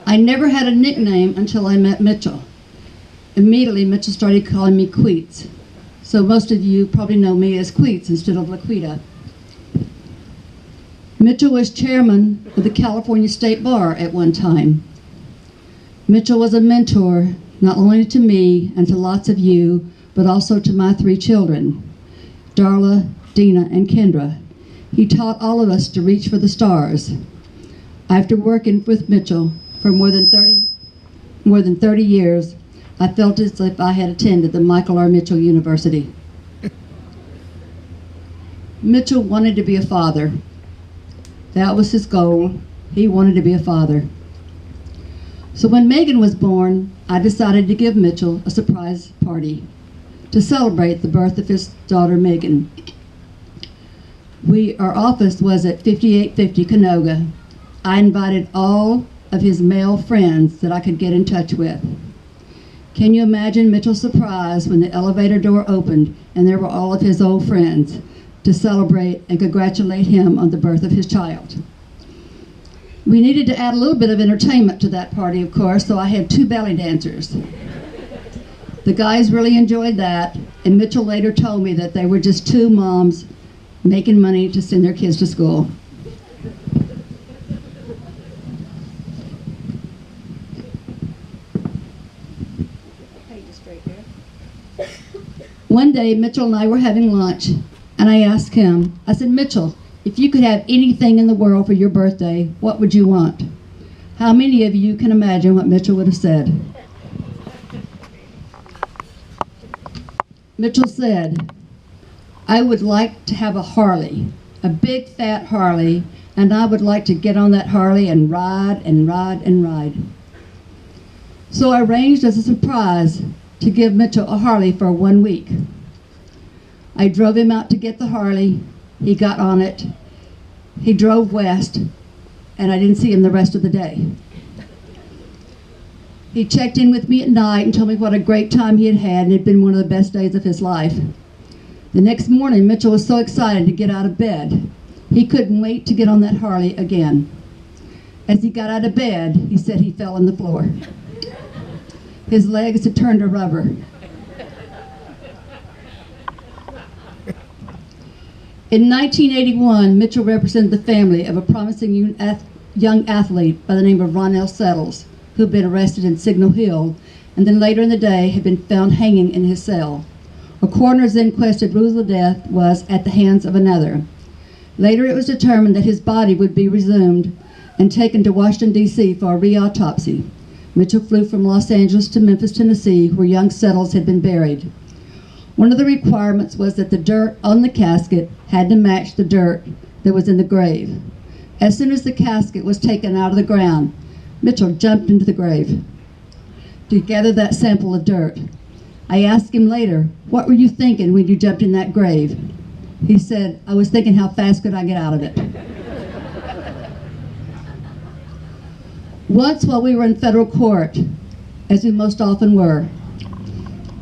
I never had a nickname until I met Mitchell. Immediately, Mitchell started calling me Queets. So most of you probably know me as Queets instead of Laqueta. Mitchell was chairman of the California State Bar at one time. Mitchell was a mentor, not only to me and to lots of you, but also to my 3 children, Darla, Dina, and Kendra. He taught all of us to reach for the stars. After working with Mitchell for more than 30 years, I felt as if I had attended the Michael R. Mitchell University. Mitchell wanted to be a father. That was his goal. He wanted to be a father. So when Megan was born, I decided to give Mitchell a surprise party to celebrate the birth of his daughter, Megan. Our office was at 5850 Canoga. I invited all of his male friends that I could get in touch with. Can you imagine Mitchell's surprise when the elevator door opened and there were all of his old friends to celebrate and congratulate him on the birth of his child? We needed to add a little bit of entertainment to that party, of course, so I had 2 belly dancers. The guys really enjoyed that, and Mitchell later told me that they were just 2 moms making money to send their kids to school. One day, Mitchell and I were having lunch, and I asked him, I said, Mitchell, if you could have anything in the world for your birthday, what would you want? How many of you can imagine what Mitchell would have said? Mitchell said, I would like to have a Harley, a big fat Harley, and I would like to get on that Harley and ride and ride and ride. So I arranged as a surprise to give Mitchell a Harley for 1 week. I drove him out to get the Harley. He got on it. He drove west, and I didn't see him the rest of the day. He checked in with me at night and told me what a great time he had had, and it had been one of the best days of his life. The next morning, Mitchell was so excited to get out of bed. He couldn't wait to get on that Harley again. As he got out of bed, he said he fell on the floor. His legs had turned to rubber. In 1981, Mitchell represented the family of a promising young athlete by the name of Ronell Settles, who had been arrested in Signal Hill, and then later in the day had been found hanging in his cell. A coroner's then questioned whose the death was at the hands of another. Later it was determined that his body would be resumed and taken to Washington, D.C. for a re-autopsy. Mitchell flew from Los Angeles to Memphis, Tennessee, where young Settles had been buried. One of the requirements was that the dirt on the casket had to match the dirt that was in the grave. As soon as the casket was taken out of the ground, Mitchell jumped into the grave to gather that sample of dirt. I asked him later, what were you thinking when you jumped in that grave? He said, I was thinking how fast could I get out of it. Once while we were in federal court, as we most often were,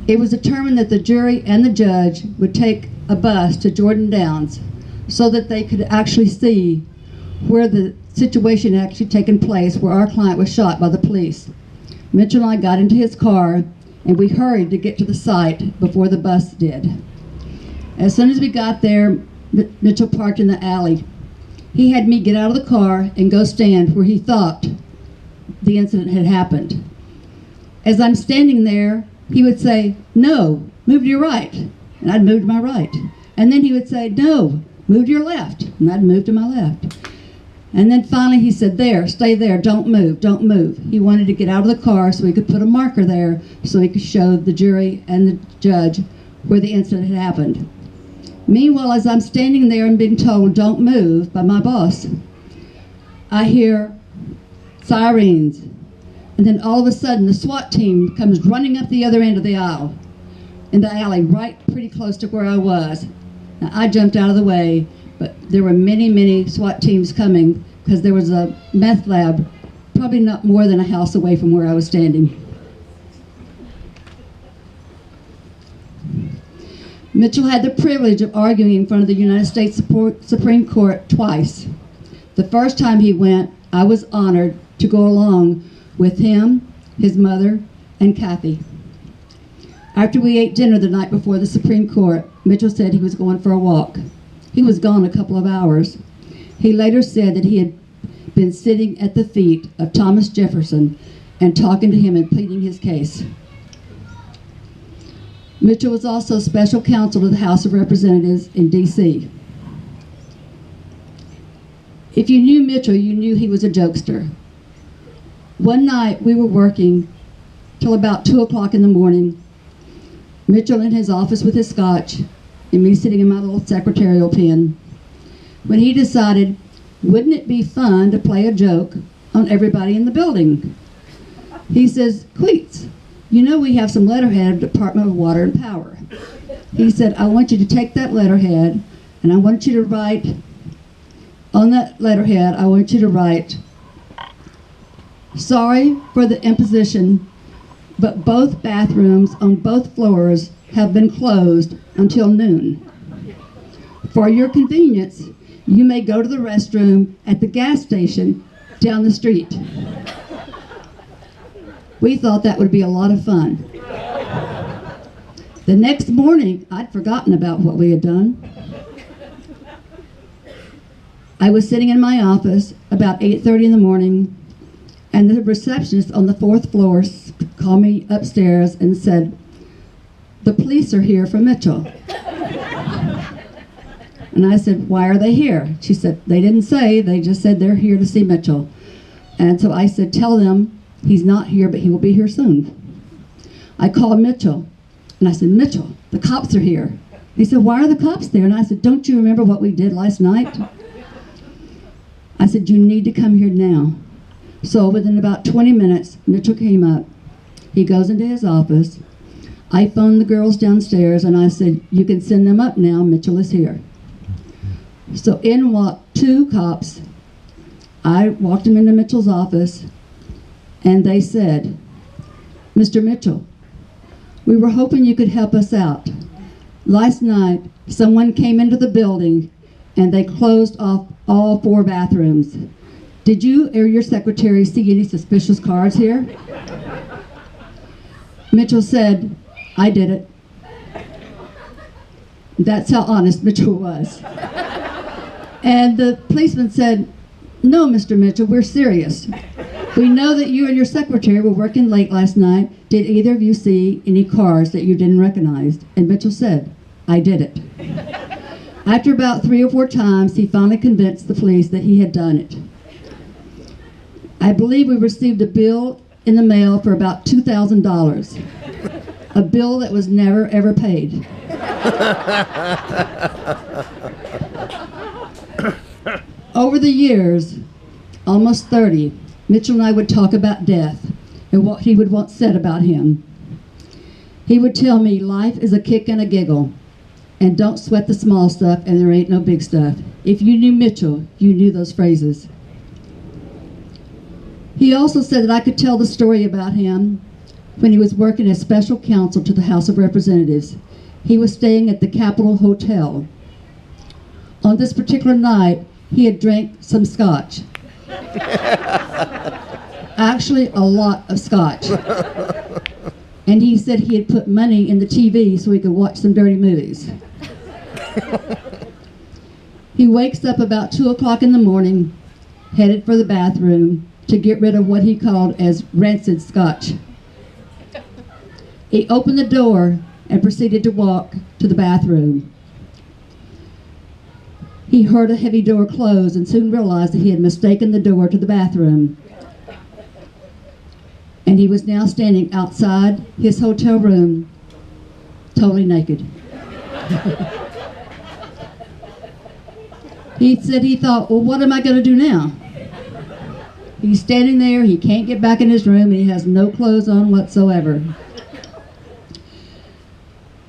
it was determined that the jury and the judge would take a bus to Jordan Downs so that they could actually see where the situation had actually taken place, where our client was shot by the police. Mitchell and I got into his car and we hurried to get to the site before the bus did. As soon as we got there, Mitchell parked in the alley. He had me get out of the car and go stand where he thought the incident had happened. As I'm standing there, he would say, no, move to your right. And I'd move to my right. And then he would say, no, move to your left. And I'd move to my left. And then finally he said, there, stay there, don't move, don't move. He wanted to get out of the car so he could put a marker there so he could show the jury and the judge where the incident had happened. Meanwhile, as I'm standing there and being told, don't move by my boss, I hear sirens. And then all of a sudden, the SWAT team comes running up the other end of the aisle, in the alley, right pretty close to where I was. Now, I jumped out of the way, but there were many, many SWAT teams coming because there was a meth lab probably not more than a house away from where I was standing. Mitchell had the privilege of arguing in front of the United States Supreme Court twice. The first time he went, I was honored to go along with him, his mother, and Kathy. After we ate dinner the night before the Supreme Court, Mitchell said he was going for a walk. He was gone a couple of hours. He later said that he had been sitting at the feet of Thomas Jefferson and talking to him and pleading his case. Mitchell was also special counsel to the House of Representatives in D.C. If you knew Mitchell, you knew he was a jokester. One night we were working till about 2 o'clock in the morning. Mitchell in his office with his scotch, and me sitting in my little secretarial pen, when he decided, wouldn't it be fun to play a joke on everybody in the building? He says, Queets, you know we have some letterhead of Department of Water and Power. He said, I want you to take that letterhead, and I want you to write, on that letterhead, I want you to write, sorry for the imposition, but both bathrooms on both floors have been closed until noon. For your convenience, you may go to the restroom at the gas station down the street. We thought that would be a lot of fun. The next morning, I'd forgotten about what we had done. I was sitting in my office about 8:30 in the morning, and the receptionist on the 4th floor called me upstairs and said, the police are here for Mitchell. And I said, why are they here? She said, they didn't say, they just said they're here to see Mitchell. And so I said, tell them he's not here, but he will be here soon. I called Mitchell, and I said, Mitchell, the cops are here. He said, why are the cops there? And I said, don't you remember what we did last night? I said, you need to come here now. So within about 20 minutes, Mitchell came up. He goes into his office. I phoned the girls downstairs, and I said, you can send them up now, Mitchell is here. So in walked 2 cops. I walked them into Mitchell's office, and they said, Mr. Mitchell, we were hoping you could help us out. Last night, someone came into the building, and they closed off all 4 bathrooms. Did you or your secretary see any suspicious cars here? Mitchell said, I did it. That's how honest Mitchell was. And the policeman said, no, Mr. Mitchell, we're serious. We know that you and your secretary were working late last night. Did either of you see any cars that you didn't recognize? And Mitchell said, I did it. After about 3 or 4 times, he finally convinced the police that he had done it. I believe we received a bill in the mail for about $2,000. A bill that was never, ever paid. Over the years, almost 30, Mitchell and I would talk about death and what he would want said about him. He would tell me, life is a kick and a giggle, and don't sweat the small stuff, and there ain't no big stuff. If you knew Mitchell, you knew those phrases. He also said that I could tell the story about him when he was working as special counsel to the House of Representatives. He was staying at the Capitol Hotel. On this particular night, he had drank some scotch. Actually, a lot of scotch. And he said he had put money in the TV so he could watch some dirty movies. He wakes up about 2 o'clock in the morning, headed for the bathroom to get rid of what he called as rancid scotch. He opened the door and proceeded to walk to the bathroom. He heard a heavy door close and soon realized that he had mistaken the door to the bathroom. And he was now standing outside his hotel room, totally naked. He said he thought, well, what am I going to do now? He's standing there, he can't get back in his room, and he has no clothes on whatsoever.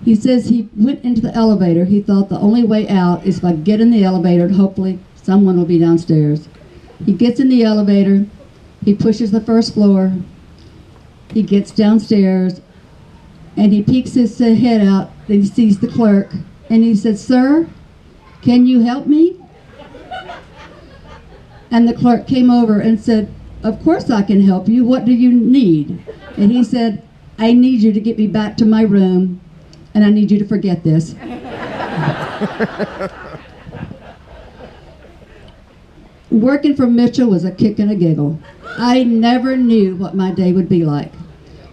He says he went into the elevator. He thought the only way out is if I get in the elevator and hopefully someone will be downstairs. He gets in the elevator, he pushes the first floor, he gets downstairs, and he peeks his head out, and he sees the clerk, and he says, sir, can you help me? And the clerk came over and said, "Of course I can help you. What do you need?" And he said, "I need you to get me back to my room, and I need you to forget this." Working for Mitchell was a kick and a giggle. I never knew what my day would be like.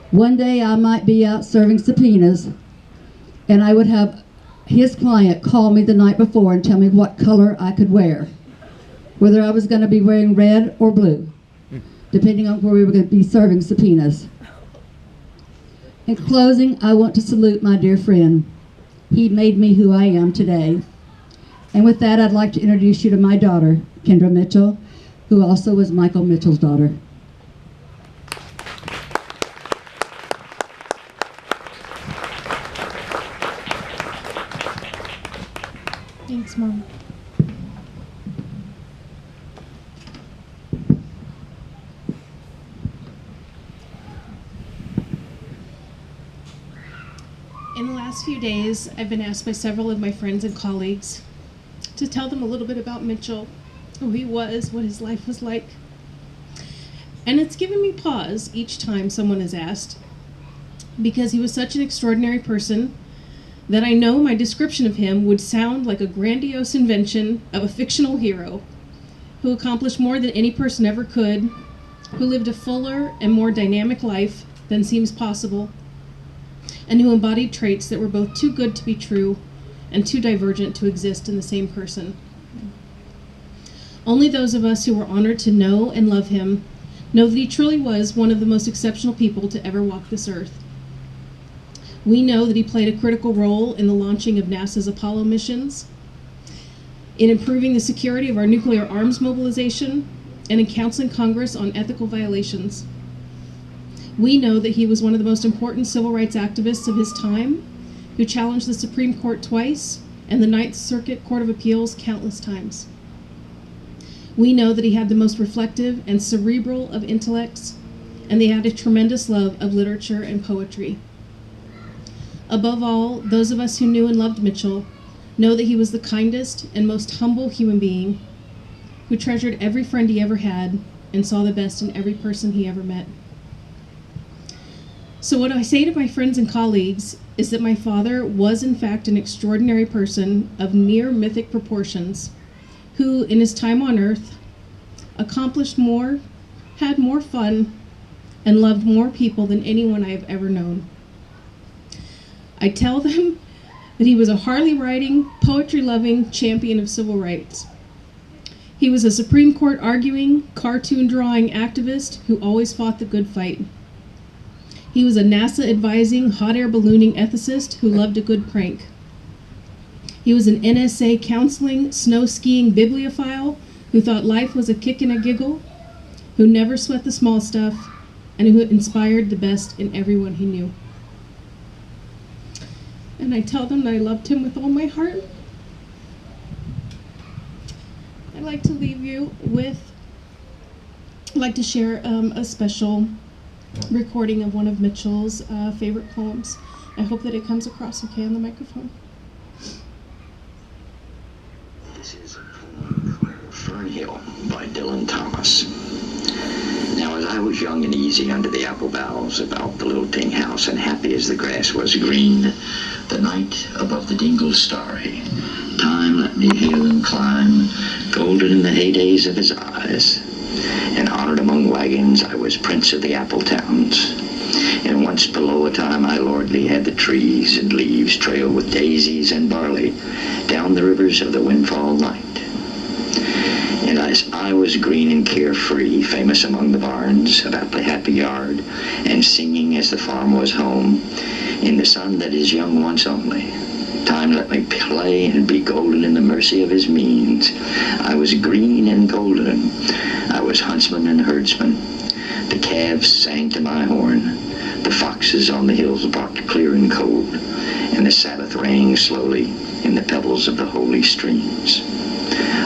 One day I might be out serving subpoenas, and I would have his client call me the night before and tell me what color I could wear, whether I was going to be wearing red or blue, depending on where we were going to be serving subpoenas. In closing, I want to salute my dear friend. He made me who I am today. And with that, I'd like to introduce you to my daughter, Kendra Mitchell, who also was Michael Mitchell's daughter. Thanks, Mom. In the last few days, I've been asked by several of my friends and colleagues to tell them a little bit about Mitchell, who he was, what his life was like. And it's given me pause each time someone is asked, because he was such an extraordinary person that I know my description of him would sound like a grandiose invention of a fictional hero who accomplished more than any person ever could, who lived a fuller and more dynamic life than seems possible, and who embodied traits that were both too good to be true and too divergent to exist in the same person. Only those of us who were honored to know and love him know that he truly was one of the most exceptional people to ever walk this earth. We know that he played a critical role in the launching of NASA's Apollo missions, in improving the security of our nuclear arms mobilization, and in counseling Congress on ethical violations. We know that he was one of the most important civil rights activists of his time, who challenged the Supreme Court twice and the Ninth Circuit Court of Appeals countless times. We know that he had the most reflective and cerebral of intellects, and they had a tremendous love of literature and poetry. Above all, those of us who knew and loved Mitchell know that he was the kindest and most humble human being, who treasured every friend he ever had and saw the best in every person he ever met. So what I say to my friends and colleagues is that my father was in fact an extraordinary person of near mythic proportions, who in his time on earth accomplished more, had more fun, and loved more people than anyone I have ever known. I tell them that he was a Harley-riding, poetry-loving champion of civil rights. He was a Supreme Court arguing, cartoon-drawing activist who always fought the good fight. He was a NASA advising, hot air ballooning ethicist who loved a good prank. He was an NSA counseling, snow skiing bibliophile who thought life was a kick and a giggle, who never sweat the small stuff, and who inspired the best in everyone he knew. And I tell them that I loved him with all my heart. I'd like to leave you with, I'd like to share a special recording of one of Mitchell's favorite poems. I hope that it comes across okay on the microphone. This is a poem, Fern Hill by Dylan Thomas. Now, as I was young and easy under the apple boughs about the little ting house, and happy as the grass was green, the night above the dingle starry, time let me hail and climb, golden in the heydays of his eyes, and honored among wagons I was prince of the apple towns. And once below a time I lordly had the trees and leaves trail with daisies and barley down the rivers of the windfall night. And as I was green and carefree, famous among the barns about the happy yard, and singing as the farm was home, in the sun that is young once only, time let me play and be golden in the mercy of his means. I was green and golden, I was huntsman and herdsman. The calves sang to my horn, the foxes on the hills barked clear and cold, and the Sabbath rang slowly in the pebbles of the holy streams.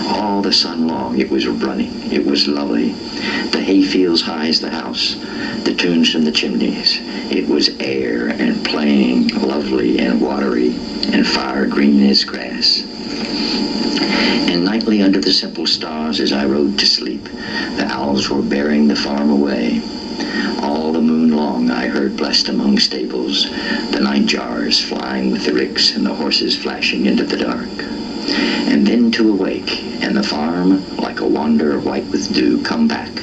All the sun long it was running, it was lovely. The hayfields high as the house, the tunes from the chimneys. It was air and playing, lovely and watery, and fire green as grass. And nightly under the simple stars as I rode to sleep, the owls were bearing the farm away. All the moon long I heard blessed among stables, the night jars flying with the ricks and the horses flashing into the dark. And then to awake, and the farm, like a wanderer white with dew, come back.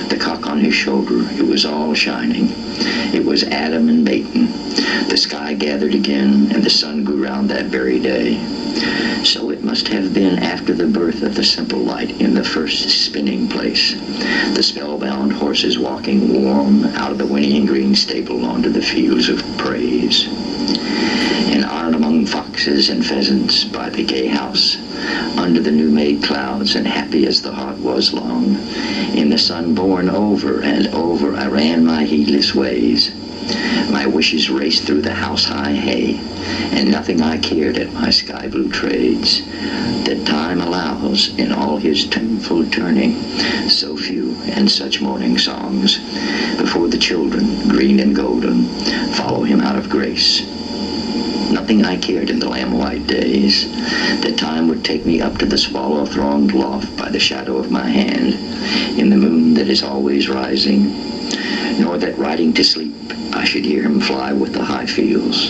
The cock on his shoulder, it was all shining. It was Adam and matin. The sky gathered again, and the sun grew round that very day. So it must have been after the birth of the simple light in the first spinning place, the spellbound horses walking warm out of the whinnying green stable onto the fields of praise. And on among foxes and pheasants by the gay house, under the new-made clouds, and happy as the heart was long, in the sun born over and over I ran my heedless ways. My wishes raced through the house-high hay, and nothing I cared at my sky-blue trades, that time allows in all his tuneful turning, so few and such morning songs, before the children, green and golden, follow him out of grace. Nothing I cared in the lamb-white days, that time would take me up to the swallow-thronged loft by the shadow of my hand, in the moon that is always rising, nor that riding to sleep I should hear him fly with the high fields,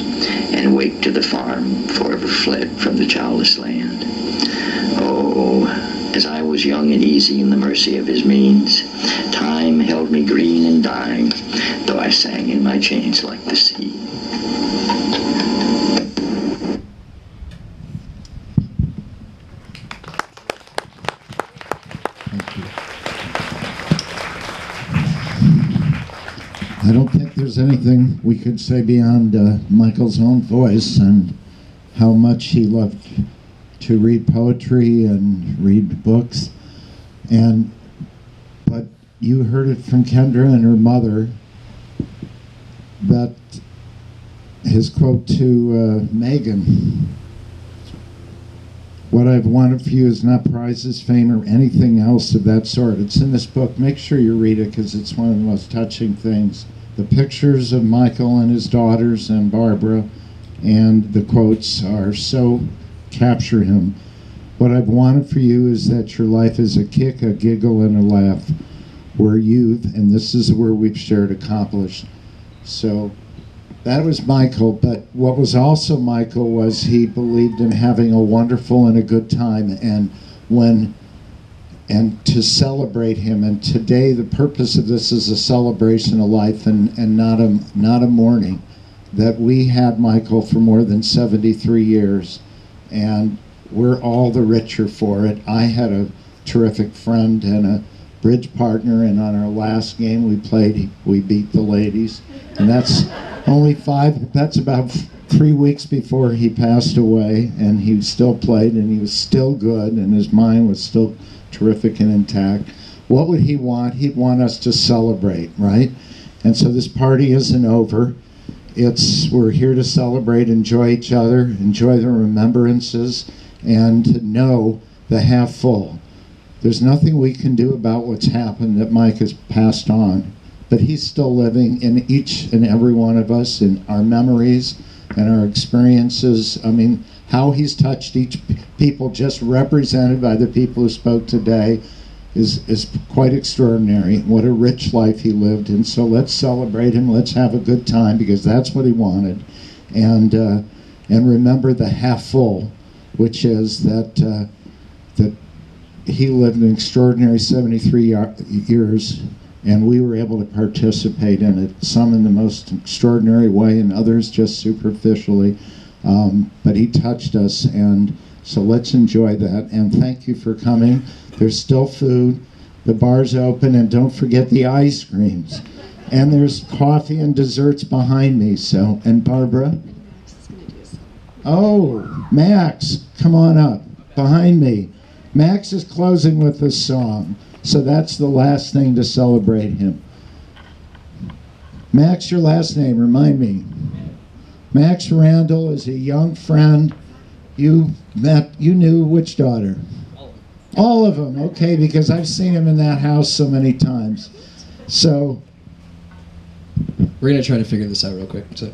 and wake to the farm forever fled from the childless land. Oh, as I was young and easy in the mercy of his means, time held me green and dying, though I sang in my chains like the sea. I don't think there's anything we could say beyond Michael's own voice and how much he loved to read poetry and read books. But you heard it from Kendra and her mother, that his quote to Megan, "What I've wanted for you is not prizes, fame, or anything else of that sort." It's in this book. Make sure you read it because it's one of the most touching things. The pictures of Michael and his daughters and Barbara and the quotes are so capture him. "What I've wanted for you is that your life is a kick, a giggle, and a laugh, where you've," and this is where we've shared, "accomplished." So that was Michael, but what was also Michael was he believed in having a wonderful and a good time, and to celebrate him. And today the purpose of this is a celebration of life and not a mourning. That we had Michael for more than 73 years, and we're all the richer for it. I had a terrific friend and a bridge partner, and on our last game we played, we beat the ladies, and that's about 3 weeks before he passed away, and he still played, and he was still good, and his mind was still terrific and intact. What would he want? He'd want us to celebrate, right? And so this party isn't over. We're here to celebrate, enjoy each other, enjoy the remembrances, and to know the half full. There's nothing we can do about what's happened, that Mike has passed on, but he's still living in each and every one of us, in our memories and our experiences. I mean, how he's touched each people, just represented by the people who spoke today, is quite extraordinary. What a rich life he lived. And so let's celebrate him. Let's have a good time, because that's what he wanted. And remember the half full, which is that he lived an extraordinary 73 years, and we were able to participate in it, some in the most extraordinary way and others just superficially. But he touched us, and so let's enjoy that. And thank you for coming. There's still food. The bar's open, and don't forget the ice creams. And there's coffee and desserts behind me. So, and Barbara? Oh, Max, come on up behind me. Max is closing with a song. So that's the last thing to celebrate him. Max, your last name, remind me. Max Randall is a young friend. You knew which daughter? All of them, okay, because I've seen him in that house so many times. So we're going to try to figure this out real quick. So